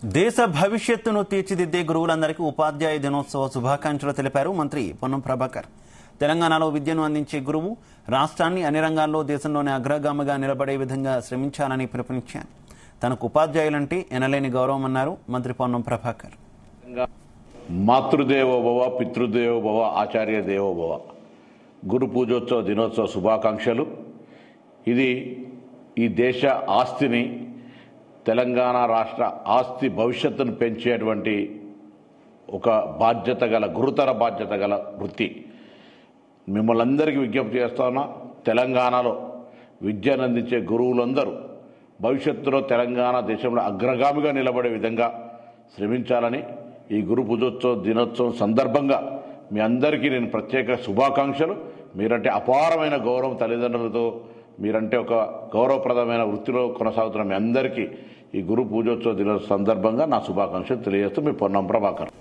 దేశ భవిష్యత్తును తీర్చిదిద్దే గురువులందరికీ ఉపాధ్యాయ దినోత్సవ శుభాకాంక్షలు తెలిపారు మంత్రి పొన్నం ప్రభాకర్. తెలంగాణలో విద్యను అందించే గురువు రాష్ట్రాన్ని అన్ని రంగాల్లో దేశంలోనే అగ్రగామిగా నిలబడే విధంగా శ్రమించాలని పిలుపునిచ్చారు. తనకు ఉపాధ్యాయులంటే ఎనలేని గౌరవం అన్నారు మంత్రి పొన్నం ప్రభాకర్. మాతృదేవో భవ, పితృదేవో భవ, ఆచార్య దేవో భవ. గురు పూజోత్సవ దినోత్సవ శుభాకాంక్షలు. ఇది ఈ దేశ ఆస్తిని, తెలంగాణ రాష్ట్ర ఆస్తి భవిష్యత్తును పెంచేటువంటి ఒక బాధ్యత గల, గురుతర బాధ్యత గల వృత్తి. మిమ్మల్ని అందరికీ విజ్ఞప్తి చేస్తున్నా, తెలంగాణలో విద్యను అందించే గురువులందరూ భవిష్యత్తులో తెలంగాణ దేశంలో అగ్రగామిగా నిలబడే విధంగా శ్రమించాలని ఈ గురు పూజోత్సవ దినోత్సవం సందర్భంగా మీ అందరికీ నేను ప్రత్యేక శుభాకాంక్షలు. మీరంటే అపారమైన గౌరవం, తల్లిదండ్రులతో మీరంటే ఒక గౌరవప్రదమైన వృత్తిలో కొనసాగుతున్న మీ అందరికీ ఈ గురు పూజోత్సవ దినోత్సవ సందర్భంగా నా శుభాకాంక్షలు తెలియజేస్తూ మీ పొన్నం ప్రభాకర్.